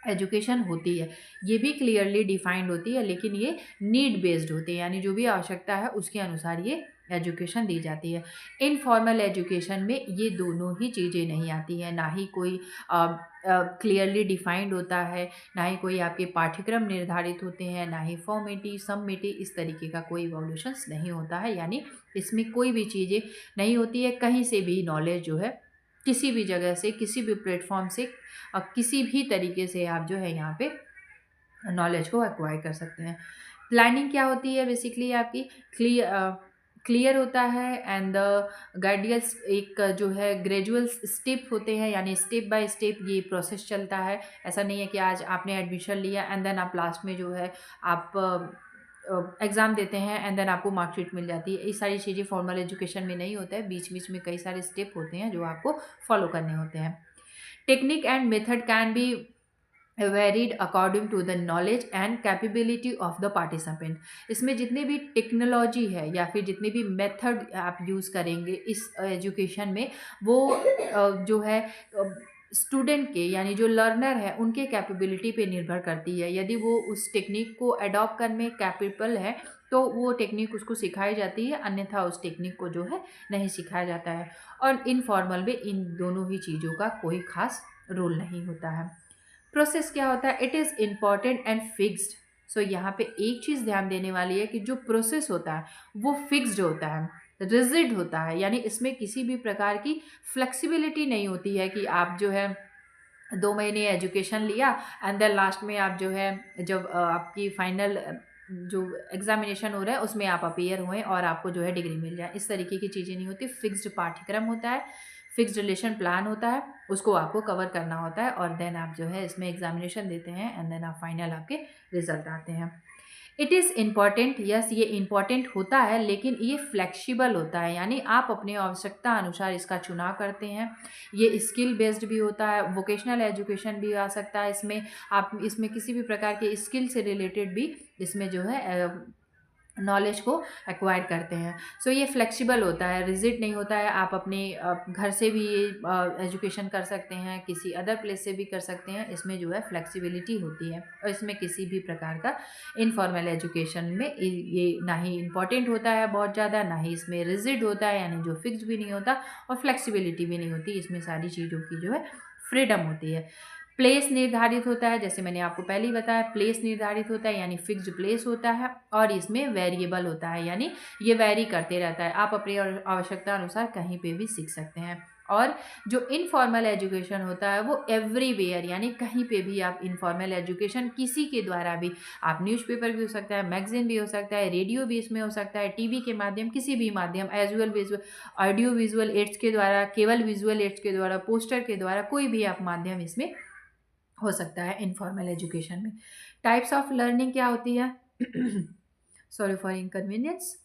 एजुकेशन होती है। ये भी क्लियरली डिफाइंड होती है, लेकिन ये नीड बेस्ड होती है, यानी जो भी आवश्यकता है उसके अनुसार ये एजुकेशन दी जाती है। इनफॉर्मल एजुकेशन में ये दोनों ही चीज़ें नहीं आती हैं, ना ही कोई क्लियरली डिफाइंड होता है, ना ही कोई आपके पाठ्यक्रम निर्धारित होते हैं, ना ही फॉर्मेटिव सबमिटिव इस तरीके का कोई इवोल्यूशंस नहीं होता है, यानी इसमें कोई भी चीज़ें नहीं होती है। कहीं से भी नॉलेज जो है किसी भी जगह से, किसी भी प्लेटफॉर्म से, किसी भी तरीके से आप जो है यहाँ पे नॉलेज को एक्वायर कर सकते हैं। प्लानिंग क्या होती है, बेसिकली आपकी क्लियर होता है, एंड गाइडियल्स एक जो है ग्रेजुअल स्टेप होते हैं, यानी स्टेप बाय स्टेप ये प्रोसेस चलता है। ऐसा नहीं है कि आज आपने एडमिशन लिया एंड देन आप लास्ट में जो है आप एग्ज़ाम देते हैं एंड देन आपको मार्कशीट मिल जाती है। ये सारी चीज़ें फॉर्मल एजुकेशन में नहीं होता है, बीच बीच में कई सारे स्टेप होते हैं जो आपको फॉलो करने होते हैं। Technique and method can be varied according to the knowledge and capability of the participant. इसमें जितने भी टेक्नोलॉजी है या फिर जितने भी मेथड आप यूज़ करेंगे इस एजुकेशन में, वो जो है स्टूडेंट के यानी जो लर्नर है उनके कैपेबिलिटी पे निर्भर करती है। यदि वो उस टेक्निक को अडॉप्ट करने में कैपेबल है तो वो टेक्निक उसको सिखाई जाती है, अन्यथा उस टेक्निक को जो है नहीं सिखाया जाता है। और इनफॉर्मल में इन दोनों ही चीज़ों का कोई खास रोल नहीं होता है। प्रोसेस क्या होता है, it is important and fixed. So यहाँ पे एक चीज़ ध्यान देने वाली है कि जो प्रोसेस होता है वो फिक्स्ड होता है, रिजिड होता है, यानी इसमें किसी भी प्रकार की फ्लेक्सिबिलिटी नहीं होती है कि आप जो है 2 महीने एजुकेशन लिया एंड देन लास्ट में आप जो है जब आपकी फाइनल जो एग्जामिनेशन हो रहा है उसमें आप अपीयर हुए और आपको जो है डिग्री मिल जाए, इस तरीके की चीज़ें नहीं होती। फिक्स्ड पाठ्यक्रम होता है, फिक्स्ड रिलेशन प्लान होता है, उसको आपको कवर करना होता है और देन आप जो है इसमें एग्जामिनेशन देते हैं एंड देन आप फाइनल आपके रिजल्ट आते हैं। इट इज़ इम्पॉर्टेंट, यस ये इम्पॉर्टेंट होता है, लेकिन ये फ्लेक्सिबल होता है, यानी आप अपनी आवश्यकता अनुसार इसका चुनाव करते हैं। ये स्किल बेस्ड भी होता है, वोकेशनल एजुकेशन भी आ सकता है इसमें, आप इसमें किसी भी प्रकार के स्किल से रिलेटेड भी इसमें जो है नॉलेज को एक्वायर करते हैं। सो ये फ्लेक्सिबल होता है, रिजिड नहीं होता है। आप अपने घर से भी ये एजुकेशन कर सकते हैं, किसी अदर प्लेस से भी कर सकते हैं। इसमें जो है फ्लेक्सिबिलिटी होती है और इसमें किसी भी प्रकार का इनफॉर्मल एजुकेशन में ये ना ही इम्पॉर्टेंट होता है बहुत ज़्यादा, ना ही इसमें रिजिड होता है यानी जो फिक्स भी नहीं होता, और फ्लेक्सिबिलिटी भी नहीं होती। इसमें सारी चीज़ों की जो है फ्रीडम होती है। प्लेस निर्धारित होता है, जैसे मैंने आपको पहले ही बताया, प्लेस निर्धारित होता है यानी फिक्स्ड प्लेस होता है, और इसमें वेरिएबल होता है यानी ये वेरी करते रहता है, आप अपनी आवश्यकता अनुसार कहीं पे भी सीख सकते हैं। और जो इनफॉर्मल एजुकेशन होता है वो एवरीवेयर यानी कहीं पे भी आप इनफॉर्मल एजुकेशन किसी के द्वारा भी, आप न्यूज़पेपर भी हो सकता है, मैगजीन भी हो सकता है, रेडियो भी इसमें हो सकता है, टीवी के माध्यम, किसी भी माध्यम, एजुअल विजुअल, ऑडियो विजुअल एड्स के द्वारा, केवल विजुअल एड्स के द्वारा, पोस्टर के द्वारा, कोई भी आप माध्यम इसमें हो सकता है इनफॉर्मल एजुकेशन में। टाइप्स ऑफ लर्निंग क्या होती है? Sorry for inconvenience.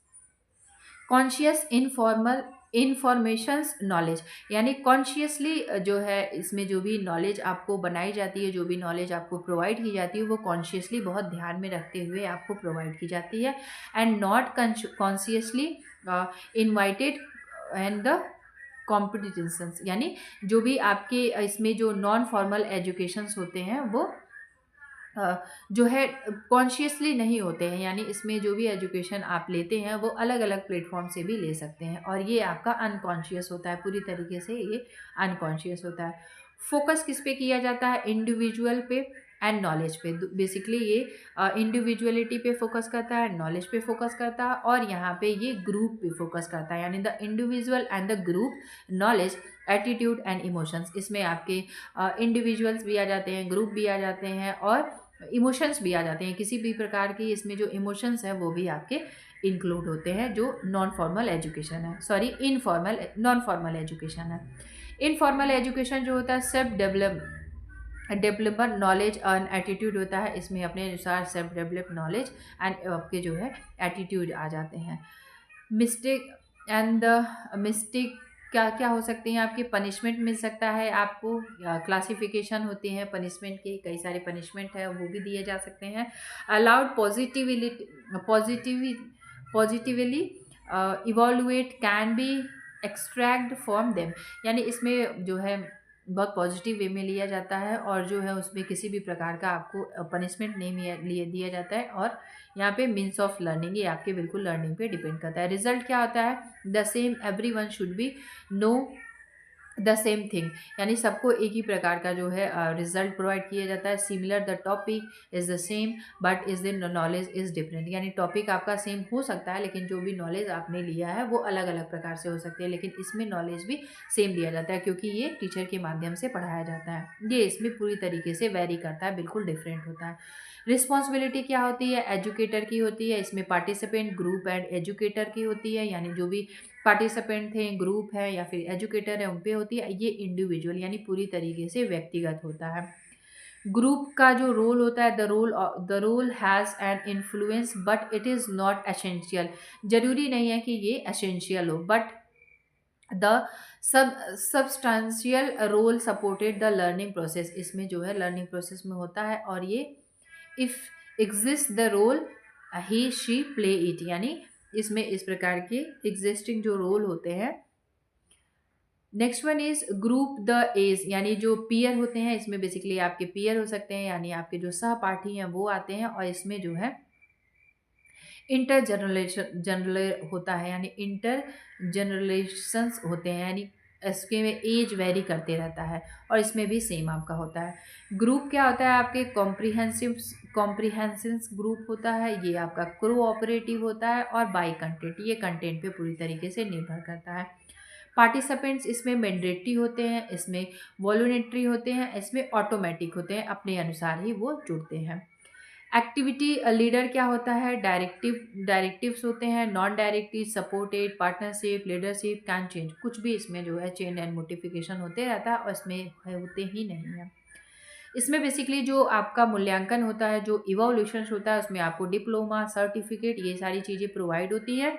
Conscious informal informations knowledge यानी कॉन्शियसली जो है इसमें जो भी नॉलेज आपको बनाई जाती है, जो भी नॉलेज आपको प्रोवाइड की जाती है, वो कॉन्शियसली बहुत ध्यान में रखते हुए आपको प्रोवाइड की जाती है, and not consciously invited and the competitions यानी जो भी आपके इसमें जो नॉन फॉर्मल एजुकेशंस होते हैं वो जो है कॉन्शियसली नहीं होते हैं, यानी इसमें जो भी एजुकेशन आप लेते हैं वो अलग अलग प्लेटफॉर्म से भी ले सकते हैं, और ये आपका अनकॉन्शियस होता है, पूरी तरीके से ये अनकॉन्शियस होता है। फोकस किस पे किया जाता है? इंडिविजुअल पे एंड नॉलेज पे। बेसिकली ये इंडिविजुअलिटी पे फोकस करता है, नॉलेज पे फोकस करता है, और यहाँ पे ये ग्रुप पे फोकस करता है, यानी the individual and the group knowledge, attitude and emotions. इसमें आपके इंडिविजुअल्स भी आ जाते हैं, ग्रुप भी आ जाते हैं, और इमोशंस भी आ जाते हैं। किसी भी प्रकार की इसमें जो इमोशंस हैं वो भी आपके इंक्लूड होते हैं, जो नॉन फॉर्मल एजुकेशन है, sorry informal non formal education है। इनफॉर्मल एजुकेशन जो होता है self development knowledge and attitude होता है। इसमें अपने अनुसार सेल्फ डेवलप नॉलेज एंड आपके जो है एटीट्यूड आ जाते हैं। मिस्टेक एंड मिस्टेक क्या क्या हो सकती हैं आपकी? पनिशमेंट मिल सकता है आपको, क्लासिफिकेशन होती है पनिशमेंट की, कई सारे पनिशमेंट है वो भी दिए जा सकते हैं। Allowed positively evaluate can be extract from them, यानी इसमें जो है बहुत पॉजिटिव वे में लिया जाता है, और जो है उसमें किसी भी प्रकार का आपको पनिशमेंट नहीं लिए दिया जाता है, और यहाँ पे मीन्स ऑफ लर्निंग ये आपके बिल्कुल लर्निंग पे डिपेंड करता है। रिजल्ट क्या होता है? The same every one should be know the same thing, यानी सबको एक ही प्रकार का जो है रिजल्ट प्रोवाइड किया जाता है। Similar the topic is the same but is the knowledge is different, यानी टॉपिक आपका सेम हो सकता है लेकिन जो भी नॉलेज आपने लिया है वो अलग अलग प्रकार से हो सकती है, लेकिन इसमें नॉलेज भी सेम दिया जाता है क्योंकि ये टीचर के माध्यम से पढ़ाया जाता है। ये इसमें पूरी तरीके से वेरी करता है, बिल्कुल डिफरेंट होता है। रिस्पॉन्सिबिलिटी क्या होती है? एजुकेटर की होती है। इसमें पार्टिसिपेंट, ग्रुप एंड एजुकेटर की होती है, यानी जो भी पार्टिसिपेंट थे, ग्रुप है या फिर एजुकेटर है, उन पे होती है। ये इंडिविजुअल यानी पूरी तरीके से व्यक्तिगत होता है। ग्रुप का जो रोल होता है, the role has an influence but it is not essential, जरूरी नहीं है कि ये एसेंशियल हो, but the substantial role supported the learning process, इसमें जो है लर्निंग प्रोसेस में होता है, और ये if exist the role he she play it, यानी इसमें इस प्रकार के एग्जिस्टिंग जो रोल होते हैं। Next one is group the age, यानी जो पीयर होते हैं, इसमें बेसिकली आपके पीयर हो सकते हैं यानी आपके जो सहपाठी हैं वो आते हैं, और इसमें जो है इंटर जनरल होता है, यानी इंटर जनरलेशंस होते हैं, यानी इसके में एज वेरी करते रहता है, और इसमें भी सेम आपका होता है। ग्रुप क्या होता है आपके? कॉम्प्रिहेंसिव ग्रुप होता है, ये आपका कोऑपरेटिव होता है, और बाय कंटेंट, ये कंटेंट पे पूरी तरीके से निर्भर करता है। पार्टिसिपेंट्स इसमें मैंडेटरी होते हैं, इसमें वॉलंटरी होते हैं, इसमें ऑटोमेटिक होते हैं, अपने अनुसार ही वो जुड़ते हैं। एक्टिविटी लीडर क्या होता है? डायरेक्टिव्स होते हैं, non directive, supported, partnership, leadership, can change, कुछ भी इसमें जो है चेंज एंड मोटिफिकेशन होते रहता है, और इसमें होते ही नहीं है। इसमें बेसिकली जो आपका मूल्यांकन होता है, जो इवोल्यूशन होता है, उसमें आपको डिप्लोमा, सर्टिफिकेट, ये सारी चीज़ें प्रोवाइड होती है,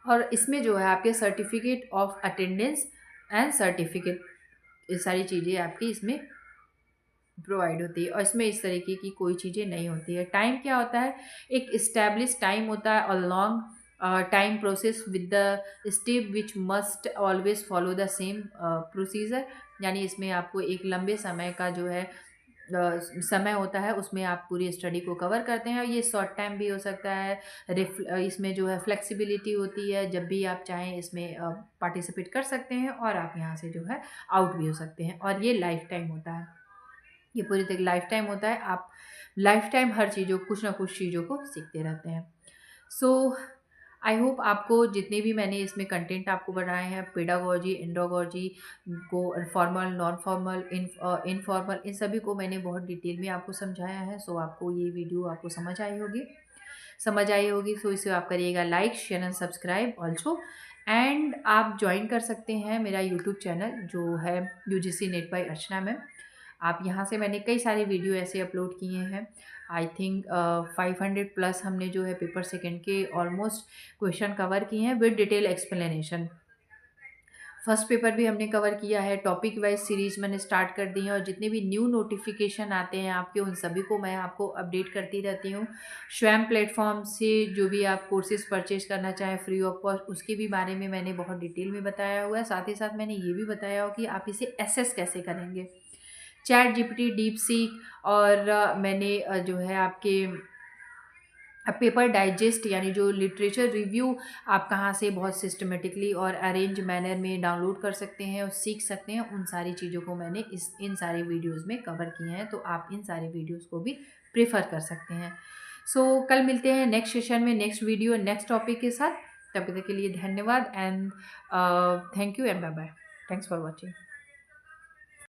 और इसमें जो है आपके certificate of attendance and certificate, ये सारी चीज़ें आपकी इसमें प्रोवाइड होती है, और इसमें इस तरीके की कोई चीज़ें नहीं होती है। टाइम क्या होता है, एक इस्टेब्लिश टाइम होता है और long time process with the step which must always follow the same procedure. यानी इसमें आपको एक लंबे समय का जो है समय होता है, उसमें आप पूरी स्टडी को कवर करते हैं, और ये शॉर्ट टाइम भी हो सकता है। इसमें जो है फ्लेक्सिबिलिटी होती है, जब भी आप चाहें इसमें पार्टिसिपेट कर सकते हैं, और आप यहाँ से जो है आउट भी हो सकते हैं। और ये लाइफ टाइम होता है, ये पूरी तरह लाइफ टाइम होता है। आप लाइफ टाइम हर चीज़ों कुछ ना कुछ चीज़ों को सीखते रहते हैं। सो आई होप आपको जितने भी मैंने इसमें कंटेंट आपको बनाए हैं, पेडागोजी, एंड्रोगोजी को, फॉर्मल, नॉन फॉर्मल, इनफॉर्मल, इन सभी को मैंने बहुत डिटेल में आपको समझाया है। सो आपको ये वीडियो आपको समझ आई होगी। सो इसे आप करिएगा like, share and subscribe also. And आप ज्वाइन कर सकते हैं मेरा यूट्यूब चैनल जो है UGC नेट बाय अर्चना में। आप यहाँ से मैंने कई सारे वीडियो ऐसे अपलोड किए हैं। आई थिंक 500 प्लस हमने जो है पेपर सेकंड के ऑलमोस्ट क्वेश्चन कवर किए हैं with detail explanation. First paper भी हमने कवर किया है, टॉपिक वाइज सीरीज मैंने स्टार्ट कर दी है, और जितने भी न्यू नोटिफिकेशन आते हैं आपके, उन सभी को मैं आपको अपडेट करती रहती हूँ। स्वयं प्लेटफॉर्म से जो भी आप कोर्सेज परचेज करना चाहें फ्री ऑफ कॉस्ट, उसके भी बारे में मैंने बहुत डिटेल में बताया हुआ है। साथ ही साथ मैंने ये भी बताया हो कि आप इसे एसेस कैसे करेंगे, चैट जीपीटी, डीप सीक, और मैंने जो है आपके पेपर डाइजेस्ट यानी जो लिटरेचर रिव्यू आप कहाँ से बहुत सिस्टमेटिकली और अरेंज मैनर में डाउनलोड कर सकते हैं और सीख सकते हैं, उन सारी चीज़ों को मैंने इन सारे वीडियोस में कवर किए हैं। तो आप इन सारे वीडियोस को भी प्रेफर कर सकते हैं। सो कल मिलते हैं नेक्स्ट सेशन में, नेक्स्ट वीडियो, नेक्स्ट टॉपिक के साथ। तब तक के लिए धन्यवाद and thank you and bye bye. Thanks for watching.